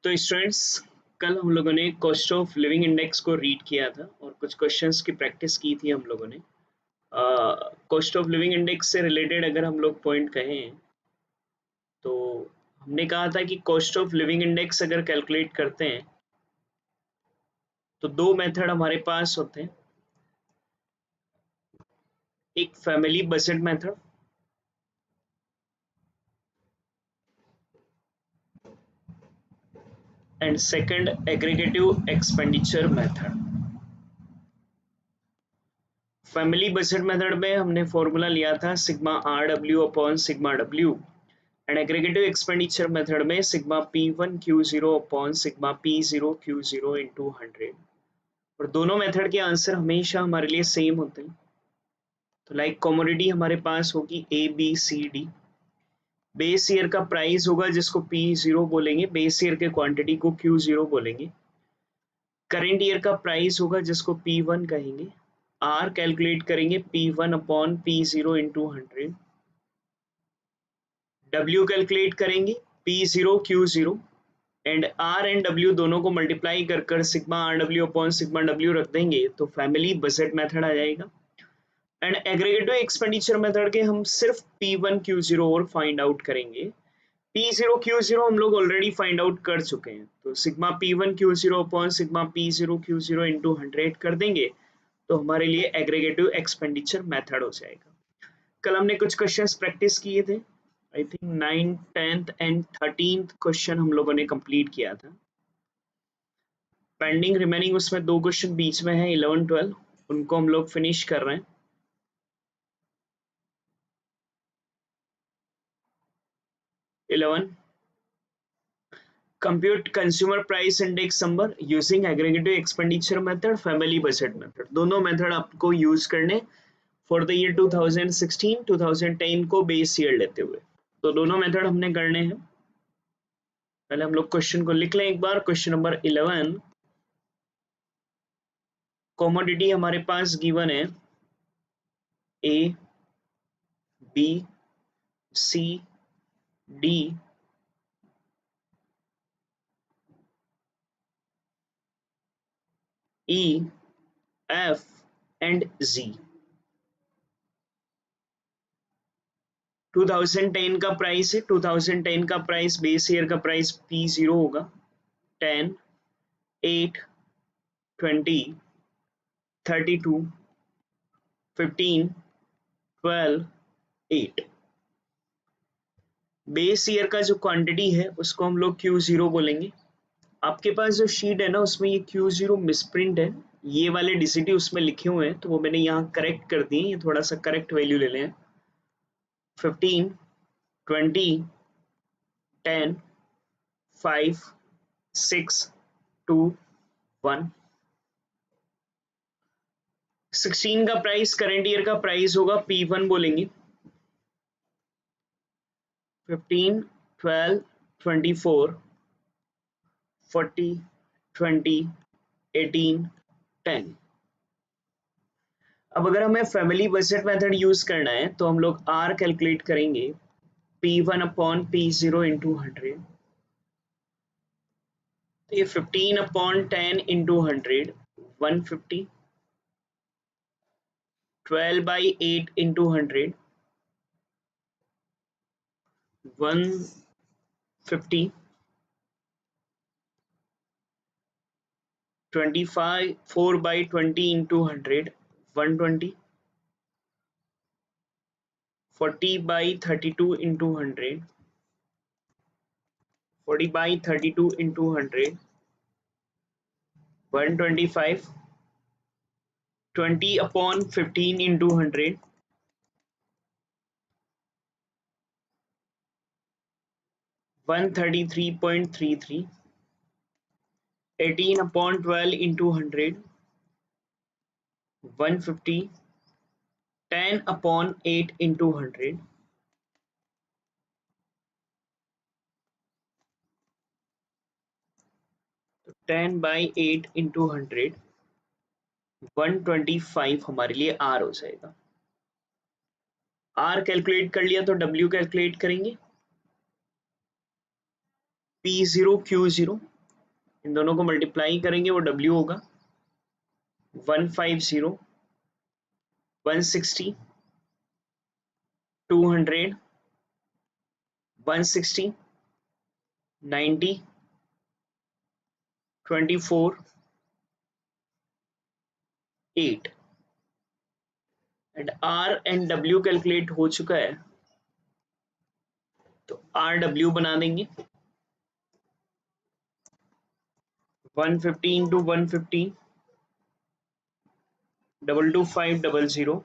तो स्टूडेंट्स, कल हम लोगों ने कॉस्ट ऑफ लिविंग इंडेक्स को रीड किया था और कुछ क्वेश्चंस की प्रैक्टिस की थी हम लोगों ने। कॉस्ट ऑफ लिविंग इंडेक्स से रिलेटेड अगर हम लोग पॉइंट कहें तो हमने कहा था कि कॉस्ट ऑफ लिविंग इंडेक्स अगर कैलकुलेट करते हैं तो दो मेथड हमारे पास होते हैं। एक family budget method and second aggregative expenditure method. Family budget method में हमने फॉर्मूला लिया था sigma R W upon sigma W and aggregative expenditure method में sigma P1 Q0 upon sigma P0 Q0 into 100। और दोनों मेथड के answer हमेशा हमारे लिए सेम होते हैं। तो लाइक कमोडिटी हमारे पास होगी ABCD। बेस ईयर का प्राइस होगा जिसको P0 बोलेंगे, बेस ईयर के क्वांटिटी को Q0 बोलेंगे। करेंट ईयर का प्राइस होगा जिसको P1 कहेंगे। आर कैलकुलेट करेंगे P1 upon P0 into 100। W calculate करेंगे P0 Q0 and R and W दोनों को मल्टीप्लाई कर sigma RW upon sigma W रख देंगे तो फैमिली बजट मेथड आ जाएगा। एंड एग्रीगेटिव एक्सपेंडिचर मेथड के हम सिर्फ P1 Q0 और फाइंड आउट करेंगे। P0 Q0 हम लोग ऑलरेडी फाइंड आउट कर चुके हैं, तो sigma P1 Q0 upon sigma P0 Q0 into 100 कर देंगे तो हमारे लिए एग्रीगेटिव एक्सपेंडिचर मेथड हो जाएगा। कल हमने कुछ क्वेश्चंस प्रैक्टिस किए थे। I think 9th 10th and 13th question हम लोगों ने कंप्लीट किया था। पेंडिंग रिमेनिंग उसमें दो क्वेश्चन बीच में है 11 12, उनको हम लोग फिनिश कर रहे हैं। Compute consumer price index number using aggregative expenditure method, family budget method. दोनों मेथड आपको यूज करने फॉर द ईयर 2016 2010 को बेस ईयर लेते हुए। तो दोनों मेथड हमने करने हैं। पहले हम लोग क्वेश्चन को लिख लें एक बार। क्वेश्चन नंबर 11, कॉमोडिटी हमारे पास गिवन है A B C D E F and Z। 2010 का प्राइस है, 2010 का प्राइस बेस ईयर का प्राइस P0 होगा। 10 8 20 32 15 12 8। बेस ईयर का जो क्वांटिटी है उसको हम लोग Q0 बोलेंगे। आपके पास जो शीट है ना उसमें ये Q0 मिसप्रिंट है, ये वाले डिजिट उसमें लिखे हुए हैं तो वो मैंने यहाँ करेक्ट कर दिए। ये थोड़ा सा करेक्ट वैल्यू ले लें। 15 20 10 5 6 2 1। 16 का प्राइस करेंट ईयर का प्राइस होगा P1 बोलेंगे। 15 12 24 40 20 18 10। अब अगर हमें फैमिली बजट मेथड यूज करना है तो हम लोग R कैलकुलेट करेंगे P1 अपॉन P0 इंटू 100। तो ये 15 upon 10 into 100 150। 12 by 8 into 100 150। 25 4 by 20 into 100 120। 40 by 32 into 100 40 by 32 into 100 125। 20 upon 15 into 100 133.33। 18 upon 12 into 100 150। 10 upon 8 into 100 तो 10 by 8 into 100 125 हमारे लिए R हो जाएगा। R कैलकुलेट कर लिया तो W कैलकुलेट करेंगे P0 Q0 इन दोनों को मल्टीप्लाई करेंगे वो W होगा 150, 160, 200, 160, 90, 24, 8 and R and W calculate हो चुका है, तो RW बना देंगे 150 इंटू 150, 22500,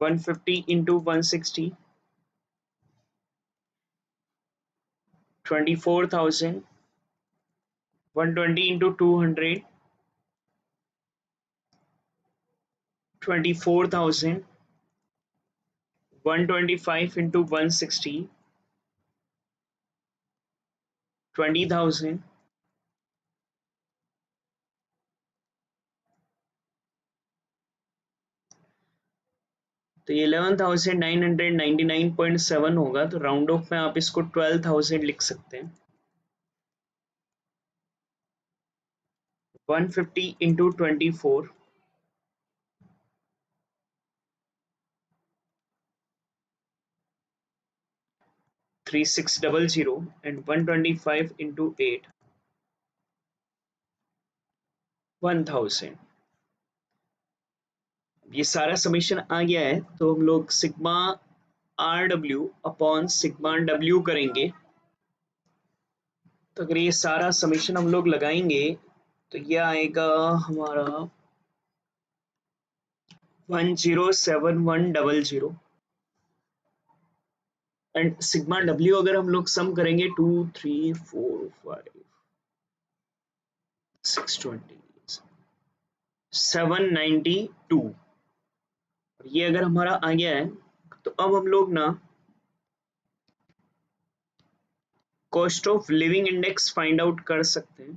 150 इंटू 160, 24,000, 120 इंटू 200, 24,000, 125 into 160, 20,000, तो ये 11,999.7 होगा, तो राउंड ऑफ में आप इसको 12,000 लिख सकते हैं। 150 into 24, 3600 and 125 into 8, 1000। ये सारा समीशन आ गया है, तो हम लोग sigma RW upon sigma W करेंगे। तो अगर ये सारा समीशन हम लोग लगाएंगे तो ये आएगा हमारा 107100 एंड सिग्मा W अगर हम लोग सम करेंगे 2 3 4 5 620 792, ये अगर हमारा आ गया है तो अब हम लोग ना cost of living index find out कर सकते हैं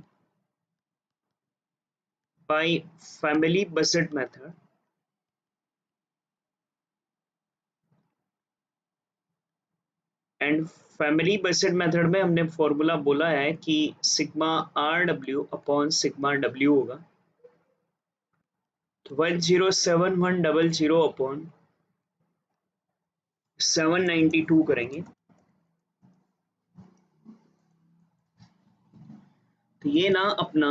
by family budget method. And family budget method में हमने फॉर्मूला बोला है कि sigma RW upon sigma W होगा, तो 107100 अपॉन 792 करेंगे, तो ये ना अपना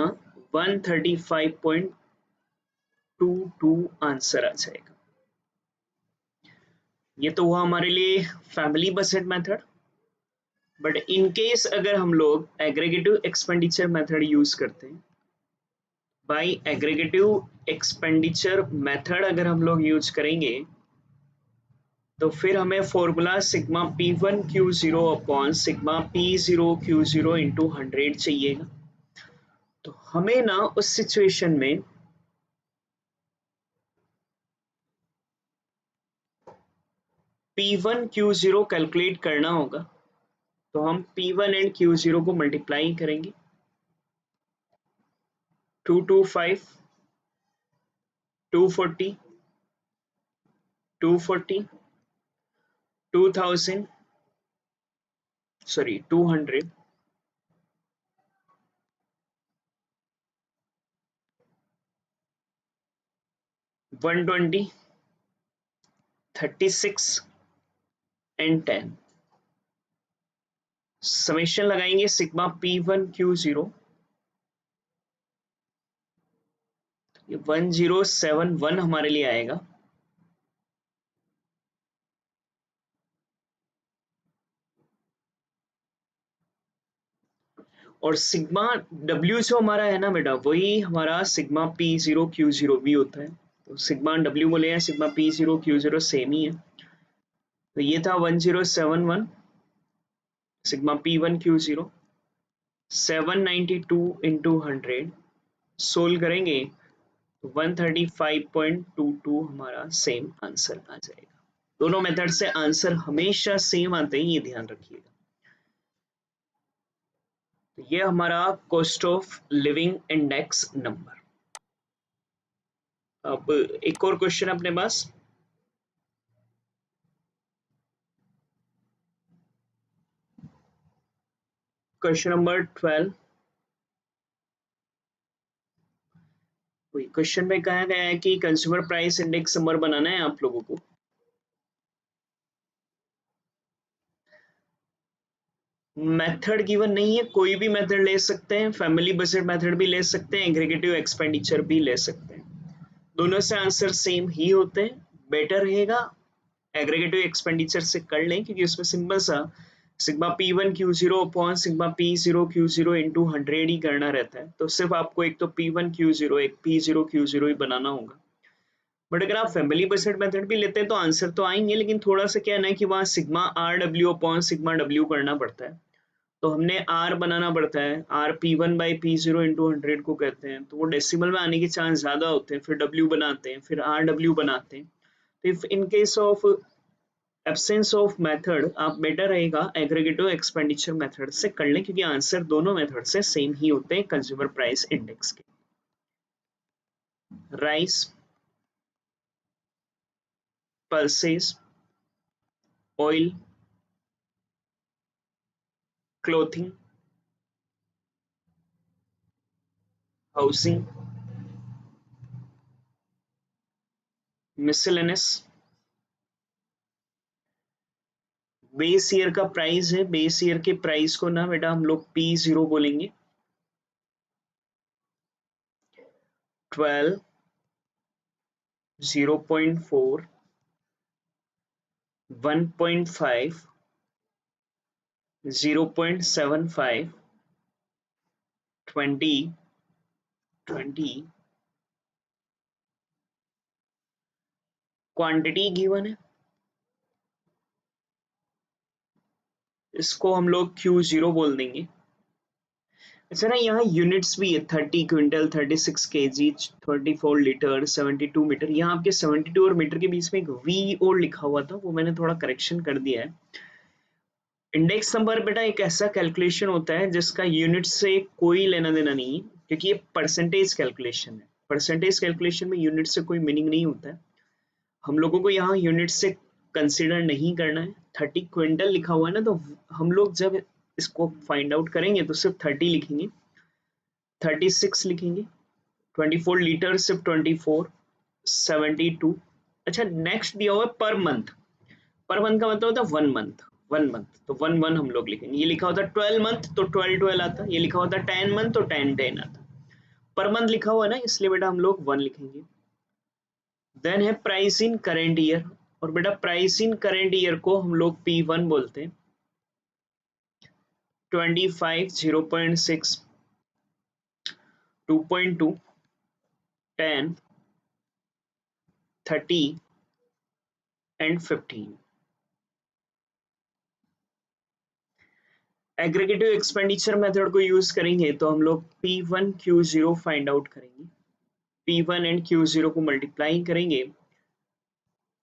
135.22 आंसर आ जाएगा। ये तो हुआ हमारे लिए family budget method. But in case अगर हम लोग एग्रीगेटिव एक्सपेंडिचर मेथड यूज करते हैं, बाय एग्रीगेटिव एक्सपेंडिचर मेथड अगर हम लोग यूज करेंगे तो फिर हमें formula sigma P1Q0 upon sigma P0Q0 into 100 चाहिएगा। तो हमें ना उस सिचुएशन में P1Q0 कैलकुलेट करना होगा, तो हम P1 एंड Q0 को मल्टीप्लाई करेंगे 225, 240, 240, 2000, सॉरी 200, 120, 36 एंड 10। समेशन लगाएंगे सिग्मा P1Q0, ये 1071 हमारे लिए आएगा, और सिग्मा W जो हमारा है ना बेटा, वही हमारा सिग्मा P0Q0 भी होता है। तो सिग्मा W बोले हैं, सिग्मा P0Q0 सेम ही है। तो ये था 1071 सिग्मा P1Q0, 792 इंटू 100 सोल्व करेंगे तो 135.22 हमारा सेम आंसर आ जाएगा। दोनों मेथड से आंसर हमेशा सेम आते हैं, ये ध्यान रखिएगा। तो ये हमारा cost of living index number. अब एक और क्वेश्चन अपने पास, क्वेश्चन नंबर 12। क्वेश्चन में कहा गया है कि कंज्यूमर प्राइस इंडेक्स नंबर बनाना है आप लोगों को। मेथड गिवन नहीं है, कोई भी मेथड ले सकते हैं, फैमिली बजट मेथड भी ले सकते हैं, एग्रीगेटिव एक्सपेंडिचर भी ले सकते हैं, दोनों से आंसर सेम ही होते हैं। बेटर रहेगा एग्रीगेटिव एक्सपेंडिचर से कर लें, क्योंकि उसमें सिंपल सा sigma P1 Q0 upon sigma P0 Q0 into 100 ही करना रहता है। तो सिर्फ आपको एक तो P1 Q0 एक P0 Q0 ही बनाना होगा। बट अगर आप फैमिली बजट मेथड भी लेते हैं तो आंसर तो आएंगे, लेकिन थोड़ा सा क्या है ना कि वहाँ sigma RW upon sigma W करना पड़ता है। तो हमने R बनाना पड़ता है, R P1 by P0 into 100 को कहते हैं, तो वो डेसिमल में आने के चांस ज़्यादा होते हैं। फिर W बनाते हैं, फिर RW बनाते हैं। तो if in case of absence of method, आप बेटर रहेगा एग्रीगेटिव एक्सपेंडिचर मेथड से कर लें, क्योंकि आंसर दोनों मेथड से सेम ही होते हैं कंज्यूमर प्राइस इंडेक्स के। Rice, pulses, oil, clothing, housing, miscellaneous. Base year का प्राइस है, बेस ईयर के प्राइस को ना बेटा हम लोग P0 बोलेंगे। 12, 0.4, 1.5, 0.75, 20, 20। क्वांटिटी गिवन है, इसको हम लोग Q0 बोल देंगे। अच्छा ना, यहाँ यूनिट्स भी है, 30 क्विंटल, 36 kg, 34 लीटर, 72 मीटर। यहाँ आपके 72 और मीटर के बीच में एक V और लिखा हुआ था, वो मैंने थोड़ा करेक्शन कर दिया है। इंडेक्स नंबर बेटा एक ऐसा कैलकुलेशन होता है जिसका यूनिट से कोई लेना देना नहीं है, क्योंकि ये परसेंटेज कैलकुलेशन है। परसेंटेज कैलकुलेशन में यूनिट से कोई मीनिंग नहीं होता है। हम लोगों को यहाँ यूनिट से कंसिडर नहीं करना है। 30 क्विंटल लिखा हुआ है ना, तो हम लोग जब इसको फाइंड आउट करेंगे तो सिर्फ 30 लिखेंगे, 36 लिखेंगे, 24 लीटर सिर्फ 24, 72। अच्छा, नेक्स्ट दिया हुआ है पर मंथ। पर मंथ का मतलब होता है 1 मंथ, 1 मंथ तो 1 1 हम लोग लिखेंगे। ये लिखा होता है 12 मंथ तो 12 12 आता, ये लिखा होता है 10 मंथ तो 10 10 आता। पर मंथ लिखा हुआ है ना, इसलिए बेटा हम लोग 1 लिखेंगे। देन है प्राइस इन करेंट ईयर, और बेटा प्राइस इन करेंट ईयर को हम लोग P1 बोलते हैं। 25, 0.6, 2.2, 10, 30 एंड 15। एग्रीगेटिव एक्सपेंडिचर मेथड को यूज करेंगे तो हम लोग P1 Q0 फाइंड आउट करेंगे। P1 एंड Q0 को मल्टीप्लाई करेंगे,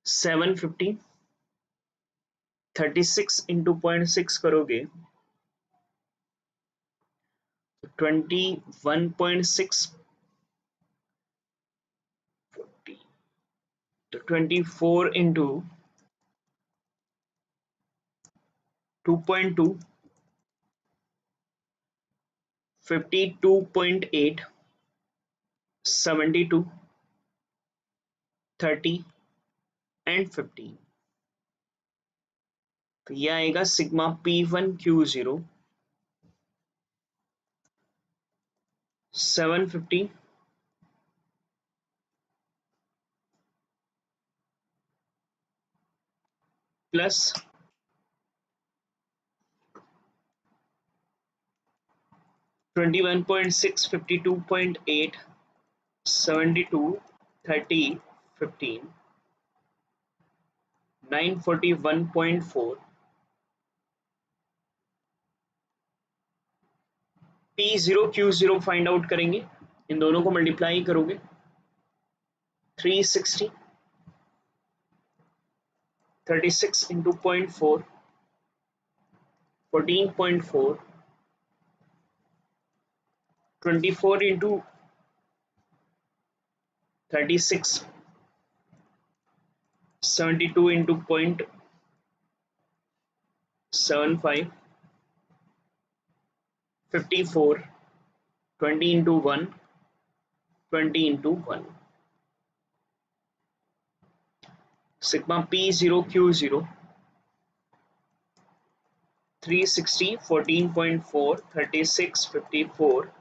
750, 36 इंटू 0.6 करोगे 21.6, तो 24 इंटू 2.2, 52.8, 72, 30 एंड 15। तो यह आएगा sigma P1 Q0 750 plus 21.6, 52.8, 72, 30, 15, 941.4। P0 Q0 find out करेंगे, इन दोनों को मल्टीप्लाई करोगे 360, 36 into 0.4, 14.4, 24 into 36, 72 into 0.75, 54, 20 into 1, 20 into 1. Sigma P0 Q0, 360, 14.4, 36, 54,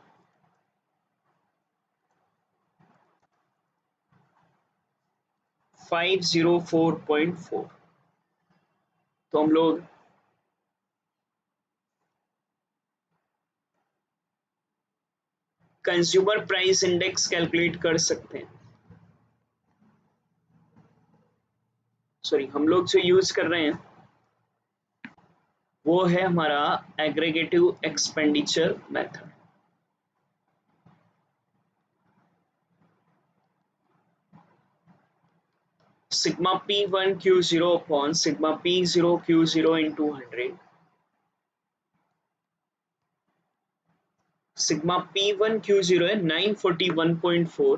504.4. तो हम लोग कंज्यूमर प्राइस इंडेक्स कैलकुलेट कर सकते हैं। सॉरी, हम लोग जो यूज कर रहे हैं वो है हमारा aggregative expenditure method. Sigma P1 Q0 upon sigma P0 Q0 into 100, sigma P1 Q0 है 941.4,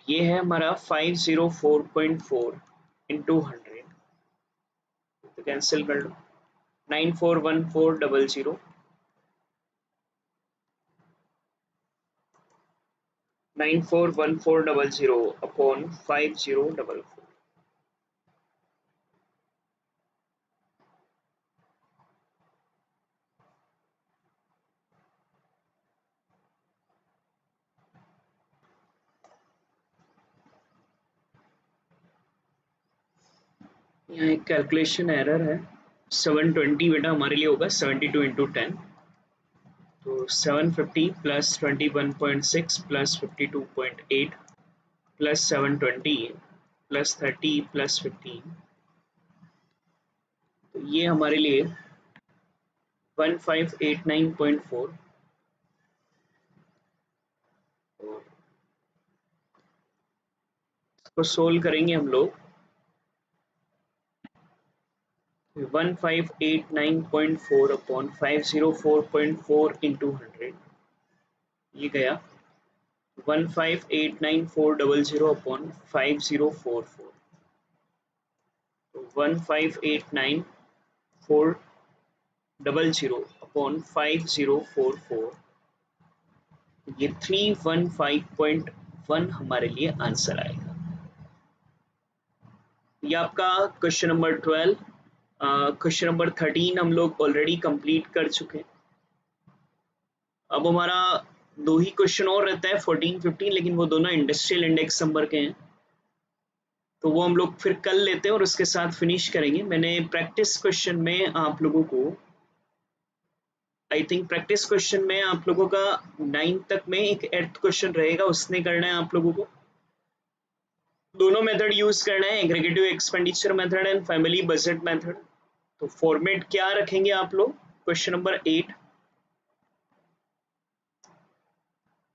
ये है हमारा 504.4 into 100, तो कैंसिल कर लो, 941400, 941400 अपॉन 5044। यहाँ एक कैलकुलेशन एरर है, 720 बेटा हमारे लिए होगा 72 into 10, तो 750 plus 21.6 plus 52.8 plus 720 plus 30 plus 15, तो ये हमारे लिए 1589.4, इसको सोल्व करेंगे हम लोग 1589.4 अपॉन 504.4 इंटू 100, ये गया 1589,400 अपॉन 5044, तो 1589,400 अपॉन 5044, ये 315.1 हमारे लिए आंसर आएगा। ये आपका क्वेश्चन नंबर 12। क्वेश्चन नंबर 13 हम लोग ऑलरेडी कंप्लीट कर चुके हैं। अब हमारा दो ही क्वेश्चन और रहता है 14, 15, लेकिन वो दोनों इंडस्ट्रियल इंडेक्स नंबर के हैं, तो वो हम लोग फिर कल लेते हैं और उसके साथ फिनिश करेंगे। मैंने प्रैक्टिस क्वेश्चन में आप लोगों को आई थिंक प्रैक्टिस क्वेश्चन में आप लोगों का 9 तक में एक 8th क्वेश्चन रहेगा, उसने करना है आप लोगों को। दोनों मेथड यूज करना है, aggregative expenditure method and family budget method. तो फॉर्मेट क्या रखेंगे आप लोग? क्वेश्चन नंबर 8,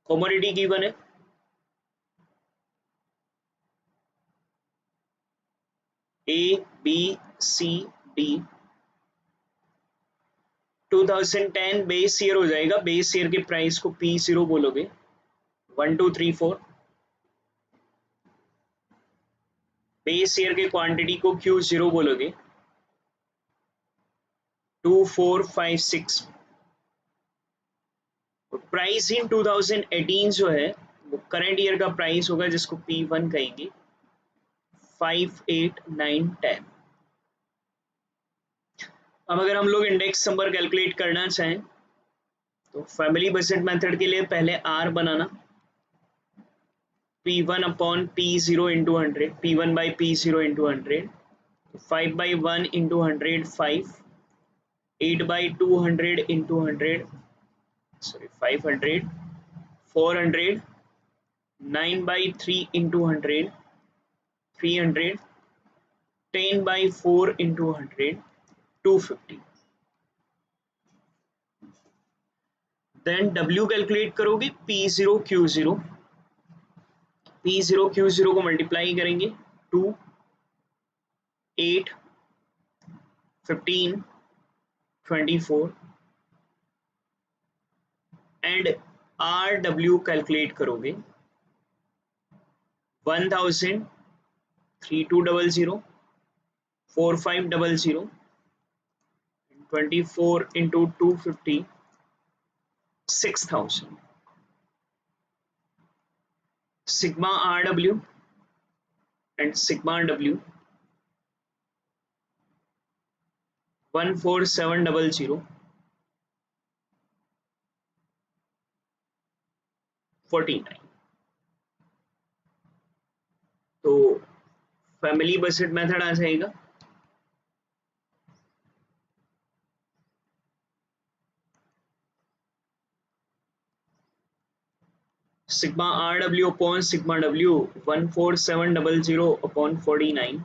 कमोडिटी गिवन है, A B C D, 2010 base year हो जाएगा, बेस ईयर के प्राइस को P0 बोलोगे, 1 2 3 4, बेस ईयर के क्वांटिटी को Q0 बोलोगे, 2 4 5 6, प्राइस इन 2018 जो है वो करंट ईयर का प्राइस होगा जिसको P1 कहेंगे, 5 8 9 10। अब अगर हम लोग इंडेक्स नंबर कैलकुलेट करना चाहें तो फैमिली बजट मेथड के लिए पहले R बनाना, P1 upon P0 into 100, P1 by P0 into 100, 5 by 1 into 100 5, 8 by 200 into 100, sorry 500, 400, 9 by 3 into 100, 300, 10 by 4 into 100, 250। Then W calculate करोगे, P0 Q0, P0 Q0 को multiply करेंगे, 2 8 15 24, एंड RW कैलकुलेट करोगे 1000 3200, 4500, 24 into 250, 6000. Sigma RW and sigma W, 14700, 49. तो family budget method आ जाएगा। Sigma RW upon sigma W, 14700 upon 49।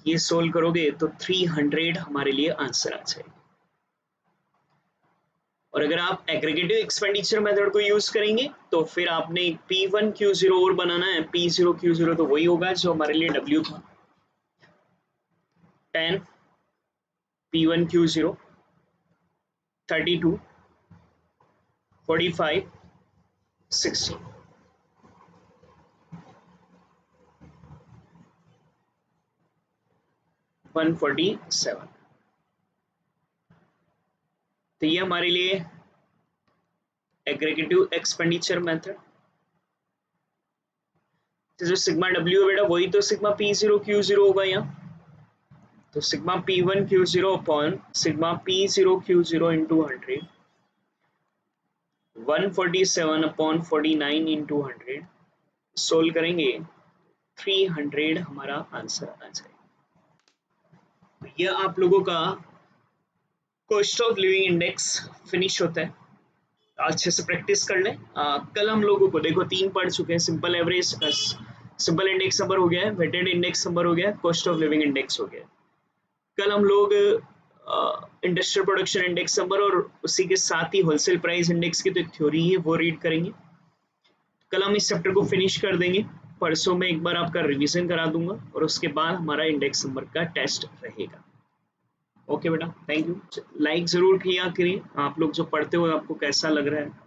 ये solve करोगे तो 300 हमारे लिए आंसर आ जाएगा। और अगर आप एग्रीगेटिव एक्सपेंडिचर मेथड को यूज करेंगे तो फिर आपने P1Q0 और बनाना है। P0Q0 तो वही होगा जो हमारे लिए W था, 10 P1Q0, 32, 45, 60, 147। तो ये हमारे लिए एग्रीगेटिव एक्सपेंडिचर मेथड। जो सिग्मा W है बेटा वही तो सिग्मा P0Q0 होगा यहाँ। तो sigma P1Q0 upon sigma P0Q0 into 100, 147 upon 49 into 100। Solve करेंगे 300 हमारा आंसर आ जाएगा। यह आप लोगों का cost of living index finish होता है। अच्छे से प्रैक्टिस कर लें। कल हम लोगों को देखो 3 पढ़ चुके हैं। Simple average, simple index number हो गया है, वेटेड इंडेक्स नंबर हो गया है, कॉस्ट ऑफ लिविंग इंडेक्स हो गया है। कल हम लोग इंडस्ट्रियल प्रोडक्शन इंडेक्स नंबर और उसी के साथ ही होलसेल प्राइस इंडेक्स की तो एक थ्योरी है वो रीड करेंगे। कल हम इस चैप्टर को फिनिश कर देंगे। परसों में एक बार आपका रिवीजन करा दूंगा और उसके बाद हमारा इंडेक्स नंबर का टेस्ट रहेगा। ओके बेटा, थैंक यू। लाइक जरूर किया करिए। आप लोग जो पढ़ते हो आपको कैसा लग रहा है।